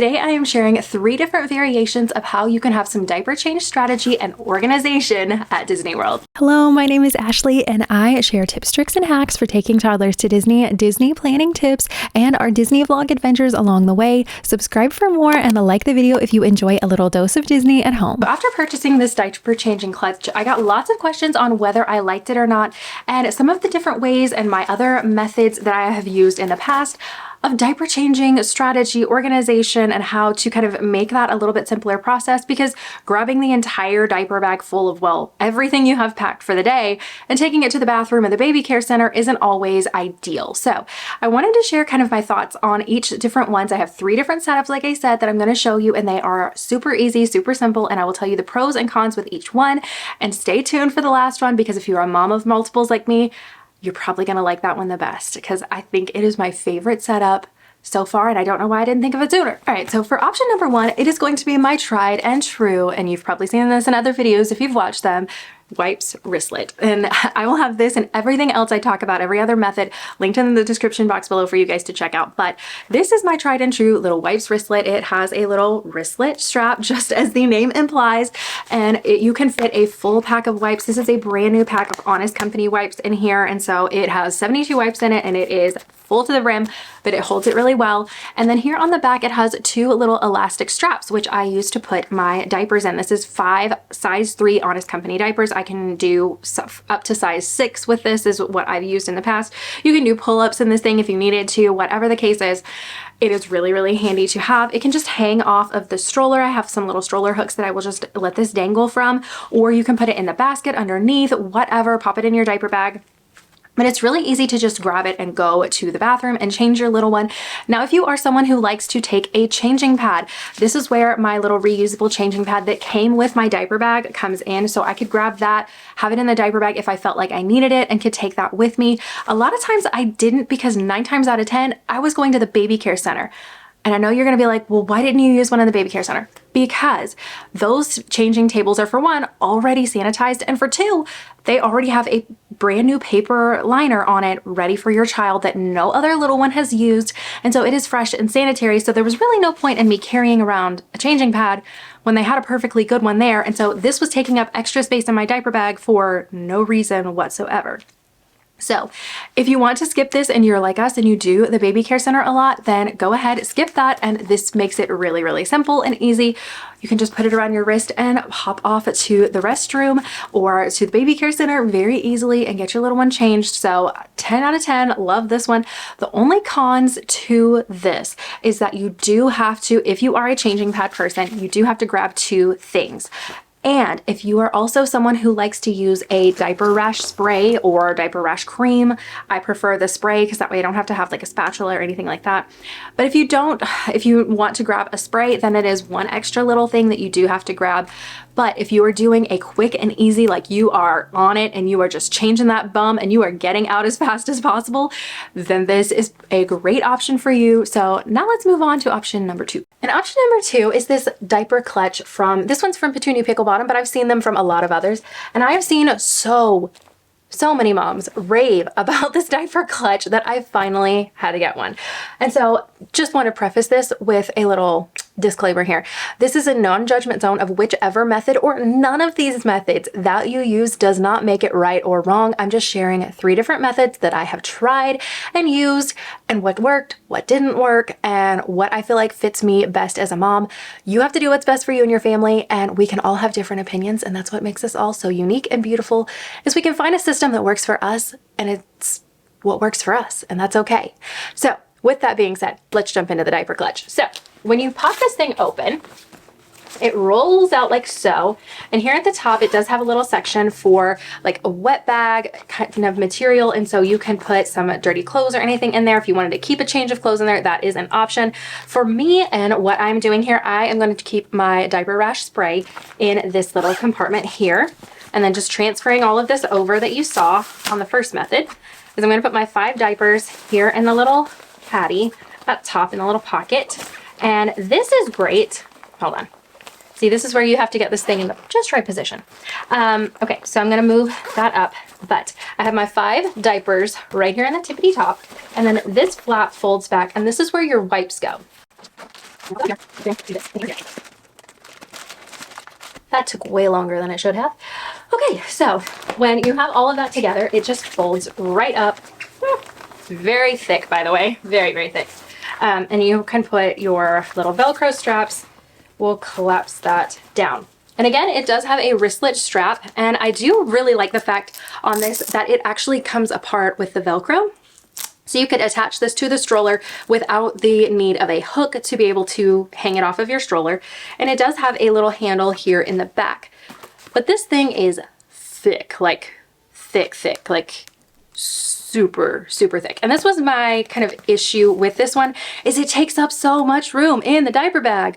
Today I am sharing 3 different variations of how you can have some diaper change strategy and organization at Disney World. Hello, my name is Ashley and I share tips, tricks, and hacks for taking toddlers to Disney, Disney planning tips, and our Disney vlog adventures along the way. Subscribe for more and like the video if you enjoy a little dose of Disney at home. After purchasing this diaper changing clutch, I got lots of questions on whether I liked it or not, and some of the different ways and my other methods that I have used in the past of diaper changing strategy, organization, and how to kind of make that a little bit simpler process, because grabbing the entire diaper bag full of, well, everything you have packed for the day and taking it to the bathroom and the baby care center isn't always ideal. So I wanted to share kind of my thoughts on each different ones. I have 3 different setups, like I said, that I'm going to show you, and they are super easy, super simple, and I will tell you the pros and cons with each one. And stay tuned for the last one, because if you're a mom of multiples like me, you're probably going to like that one the best, because I think it is my favorite setup so far, and I don't know why I didn't think of it sooner. All right, so for option number 1, it is going to be my tried and true, and you've probably seen this in other videos if you've watched them, wipes wristlet. And I will have this and everything else I talk about, every other method, linked in the description box below for you guys to check out. But this is my tried and true little wipes wristlet. It has a little wristlet strap, just as the name implies, and you can fit a full pack of wipes. This is a brand new pack of Honest Company wipes in here, and so it has 72 wipes in it, and it is full to the rim, but it holds it really well. And then here on the back, it has 2 little elastic straps, which I use to put my diapers in. This is 5 size 3 Honest Company diapers. I can do up to size 6 with this, is what I've used in the past. You can do pull-ups in this thing if you needed to, whatever the case is. It is really, really handy to have. It can just hang off of the stroller. I have some little stroller hooks that I will just let this dangle from, or you can put it in the basket underneath, whatever, pop it in your diaper bag. But it's really easy to just grab it and go to the bathroom and change your little one. Now, if you are someone who likes to take a changing pad, this is where my little reusable changing pad that came with my diaper bag comes in. So I could grab that, have it in the diaper bag if I felt like I needed it, and could take that with me. A lot of times I didn't, because 9 times out of 10, I was going to the baby care center. And I know you're going to be like, well, why didn't you use one in the baby care center? Because those changing tables are, for 1, already sanitized, and for 2, they already have a brand new paper liner on it ready for your child that no other little one has used. And so it is fresh and sanitary. So there was really no point in me carrying around a changing pad when they had a perfectly good one there. And so this was taking up extra space in my diaper bag for no reason whatsoever. So if you want to skip this and you're like us and you do the baby care center a lot, then go ahead, skip that, and this makes it really, really simple and easy. You can just put it around your wrist and hop off to the restroom or to the baby care center very easily and get your little one changed. So 10 out of 10, love this one. The only cons to this is that you do have to, if you are a changing pad person, you do have to grab 2 things. And if you are also someone who likes to use a diaper rash spray or diaper rash cream, I prefer the spray, because that way I don't have to have like a spatula or anything like that. But if you don't, if you want to grab a spray, then it is one extra little thing that you do have to grab. But if you are doing a quick and easy, like you are on it and you are just changing that bum and you are getting out as fast as possible, then this is a great option for you. So now let's move on to option number 2. And option number 2 is this diaper clutch from, this one's from Petunia Pickle Bottom, but I've seen them from a lot of others. And I have seen so many moms rave about this diaper clutch that I finally had to get one. And so just want to preface this with a little disclaimer here. This is a non-judgment zone of whichever method or none of these methods that you use does not make it right or wrong. I'm just sharing 3 different methods that I have tried and used, and what worked, what didn't work, and what I feel like fits me best as a mom. You have to do what's best for you and your family, and we can all have different opinions, and that's what makes us all so unique and beautiful, is we can find a system that works for us, and it's what works for us, and that's okay. So with that being said, let's jump into the diaper clutch. So when you pop this thing open, it rolls out like so. And here at the top, it does have a little section for like a wet bag kind of material. And so you can put some dirty clothes or anything in there. If you wanted to keep a change of clothes in there, that is an option. For me and what I'm doing here, I am going to keep my diaper rash spray in this little compartment here. And then just transferring all of this over that you saw on the first method is I'm going to put my 5 diapers here in the little caddy up top in the little pocket. And this is great. Hold on. See, this is where you have to get this thing in the just right position. Okay, so I'm gonna move that up, but I have my 5 diapers right here in the tippity top, and then this flap folds back, and this is where your wipes go. That took way longer than it should have. Okay, so when you have all of that together, it just folds right up. It's very thick, by the way, very, very thick. And you can put your little Velcro straps. We'll collapse that down. And again, it does have a wristlet strap, and I do really like the fact on this that it actually comes apart with the Velcro. So you could attach this to the stroller without the need of a hook to be able to hang it off of your stroller. And it does have a little handle here in the back. But this thing is thick, like thick, like super, super thick. And this was my kind of issue with this one, is it takes up so much room in the diaper bag.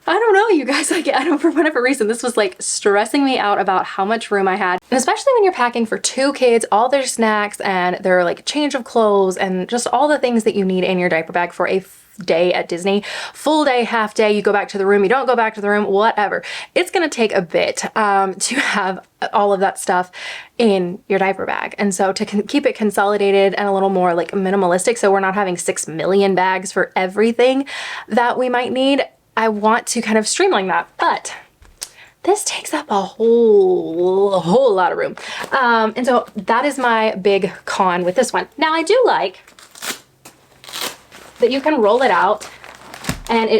I don't know, you guys, I don't, for whatever reason, this was like stressing me out about how much room I had. And especially when you're packing for 2 kids, all their snacks and their like change of clothes and just all the things that you need in your diaper bag for a day at Disney. Full day, half day, you go back to the room, you don't go back to the room, whatever. It's gonna take a bit to have all of that stuff in your diaper bag. And so to keep it consolidated and a little more like minimalistic, so we're not having 6 million bags for everything that we might need, I want to kind of streamline that, but this takes up a whole lot of room. And so that is my big con with this one. Now I do like that you can roll it out and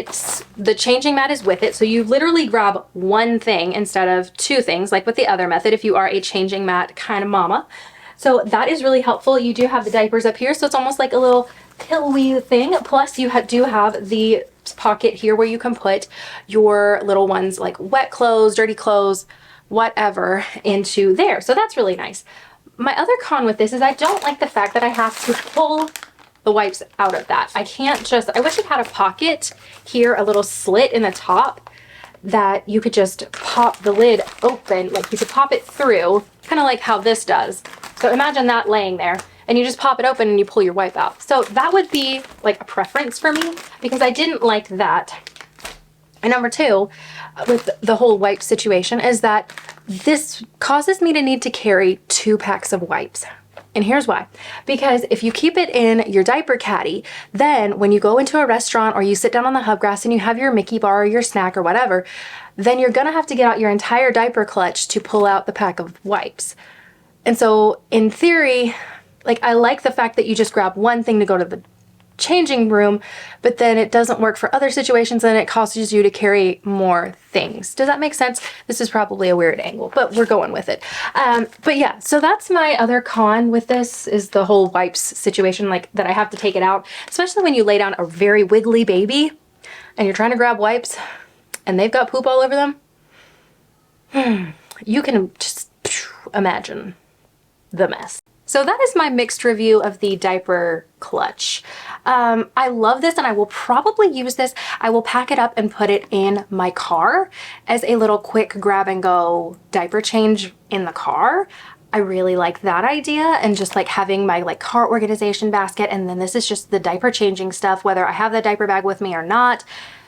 the changing mat is with it. So you literally grab one thing instead of 2 things, like with the other method, if you are a changing mat kind of mama. So that is really helpful. You do have the diapers up here, so it's almost like a little pillowy thing. Plus you do have the pocket here where you can put your little ones, like wet clothes, dirty clothes, whatever, into there. So that's really nice. My other con with this is I don't like the fact that I have to pull the wipes out of that. I can't just, I wish it had a pocket here, a little slit in the top that you could just pop the lid open, like you could pop it through, kind of like how this does. So imagine that laying there, and you just pop it open and you pull your wipe out. So that would be like a preference for me because I didn't like that. And number 2, with the whole wipe situation, is that this causes me to need to carry 2 packs of wipes. And here's why. Because if you keep it in your diaper caddy, then when you go into a restaurant or you sit down on the hub grass and you have your Mickey bar or your snack or whatever, then you're gonna have to get out your entire diaper clutch to pull out the pack of wipes. And so in theory, like I like the fact that you just grab one thing to go to the changing room, but then it doesn't work for other situations and it causes you to carry more things. Does that make sense? This is probably a weird angle, but we're going with it. But yeah, so that's my other con with this, is the whole wipes situation, like that I have to take it out, especially when you lay down a very wiggly baby and you're trying to grab wipes and they've got poop all over them. You can just imagine the mess. So that is my mixed review of the diaper clutch. I love this and I will probably use this. I will pack it up and put it in my car as a little quick grab and go diaper change in the car. I really like that idea, and just like having my like car organization basket, and then this is just the diaper changing stuff, whether I have the diaper bag with me or not,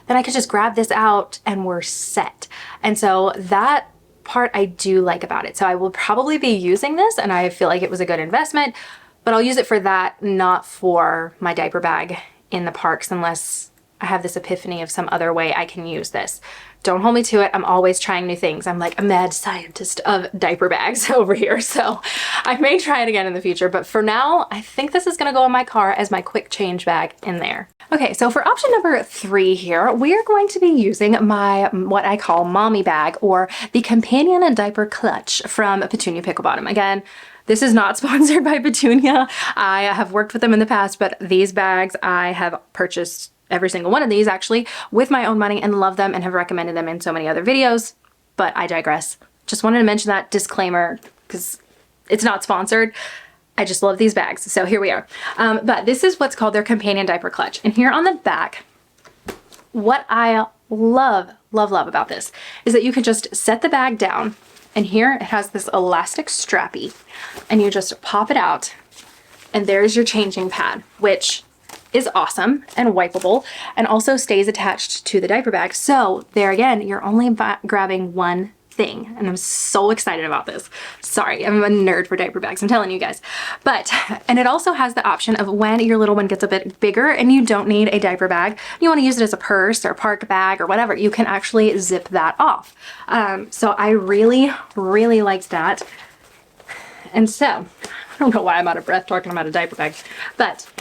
then I could just grab this out and we're set. And so that part I do like about it. So I will probably be using this, and I feel like it was a good investment, but I'll use it for that, not for my diaper bag in the parks, unless I have this epiphany of some other way I can use this. Don't hold me to it. I'm always trying new things. I'm like a mad scientist of diaper bags over here. So I may try it again in the future, but for now, I think this is gonna go in my car as my quick change bag in there. Okay, so for option number 3 here, we're going to be using my, what I call mommy bag, or the companion and diaper clutch from Petunia Pickle Bottom. Again, this is not sponsored by Petunia. I have worked with them in the past, but these bags I have purchased every single one of these actually with my own money and love them and have recommended them in so many other videos, but I digress. Just wanted to mention that disclaimer because it's not sponsored. I just love these bags. So here we are. But this is what's called their companion diaper clutch. And here on the back, what I love about this is that you can just set the bag down, and here it has this elastic strappy, and you just pop it out and there's your changing pad, which is awesome and wipeable, and also stays attached to the diaper bag. So there again, you're only grabbing one thing, and I'm so excited about this. Sorry, I'm a nerd for diaper bags, I'm telling you guys. And it also has the option of when your little one gets a bit bigger and you don't need a diaper bag, you want to use it as a purse or a park bag or whatever, you can actually zip that off. So I really, really liked that. And so, I don't know why I'm out of breath talking about a diaper bag, but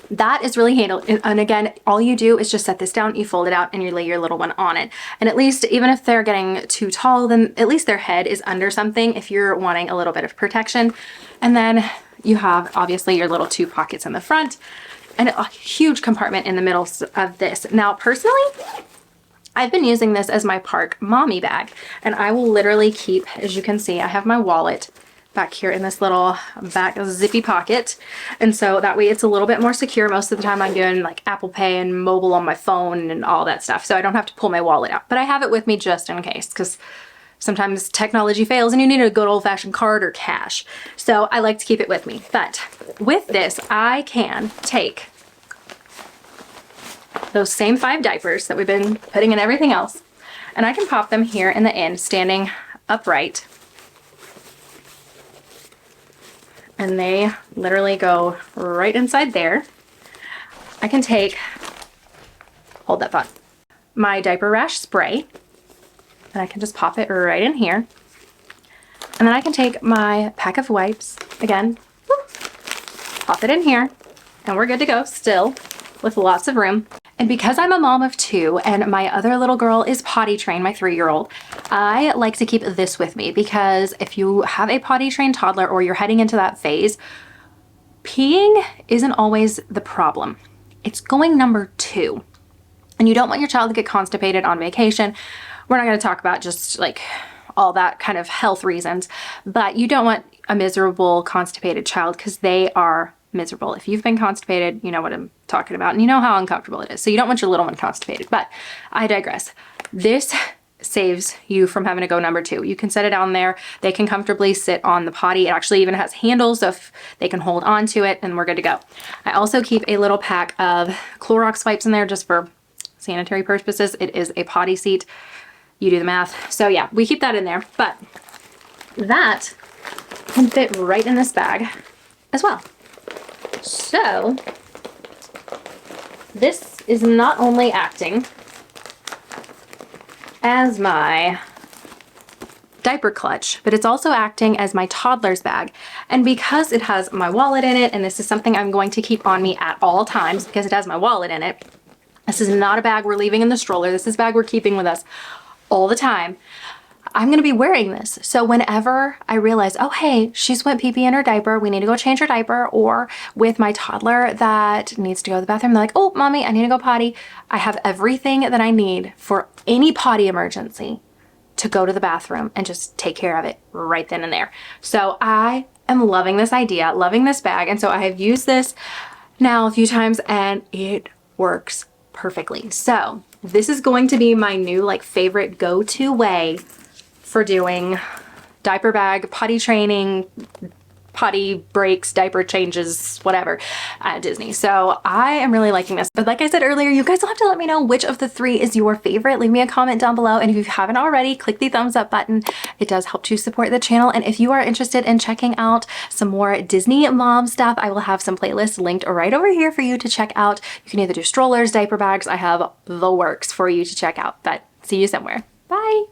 that is really handled. And again, all you do is just set this down, you fold it out, and you lay your little one on it. And at least, even if they're getting too tall, then at least their head is under something if you're wanting a little bit of protection. And then you have, obviously, your little 2 pockets in the front and a huge compartment in the middle of this. Now, personally, I've been using this as my park mommy bag, and I will literally keep, as you can see, I have my wallet back here in this little back zippy pocket, and so that way it's a little bit more secure. Most of the time I'm doing like Apple Pay and mobile on my phone and all that stuff, so I don't have to pull my wallet out, but I have it with me just in case, because sometimes technology fails and you need a good old-fashioned card or cash, so I like to keep it with me. But with this, I can take those same 5 diapers that we've been putting in everything else, and I can pop them here in the end, standing upright. And they literally go right inside there. I can take, hold that thought, my diaper rash spray, and I can just pop it right in here. And then I can take my pack of wipes, again, pop it in here, and we're good to go still, with lots of room. And because I'm a mom of 2 and my other little girl is potty trained, my 3-year-old, I like to keep this with me, because if you have a potty trained toddler or you're heading into that phase, peeing isn't always the problem. It's going number 2. And you don't want your child to get constipated on vacation. We're not going to talk about just like all that kind of health reasons, but you don't want a miserable constipated child, because they are miserable. If you've been constipated, you know what I'm talking about, and you know how uncomfortable it is. So you don't want your little one constipated, but I digress. This saves you from having to go number 2. You can set it down there. They can comfortably sit on the potty. It actually even has handles, so if they can hold on to it, and we're good to go. I also keep a little pack of Clorox wipes in there just for sanitary purposes. It is a potty seat. You do the math. So yeah, we keep that in there, but that can fit right in this bag as well. So this is not only acting as my diaper clutch, but it's also acting as my toddler's bag. And because it has my wallet in it, and this is something I'm going to keep on me at all times because it has my wallet in it, this is not a bag we're leaving in the stroller. This is a bag we're keeping with us all the time. I'm going to be wearing this. So whenever I realize, oh, hey, she's went pee-pee in her diaper, we need to go change her diaper, or with my toddler that needs to go to the bathroom, they're like, oh, mommy, I need to go potty. I have everything that I need for any potty emergency to go to the bathroom and just take care of it right then and there. So I am loving this idea, loving this bag. And so I have used this now a few times and it works perfectly. So this is going to be my new like favorite go-to way for doing diaper bag, potty training, potty breaks, diaper changes, whatever at Disney. So I am really liking this. But like I said earlier, you guys will have to let me know which of the 3 is your favorite. Leave me a comment down below. And if you haven't already, click the thumbs up button. It does help to support the channel. And if you are interested in checking out some more Disney mom stuff, I will have some playlists linked right over here for you to check out. You can either do strollers, diaper bags. I have the works for you to check out. But see you somewhere. Bye.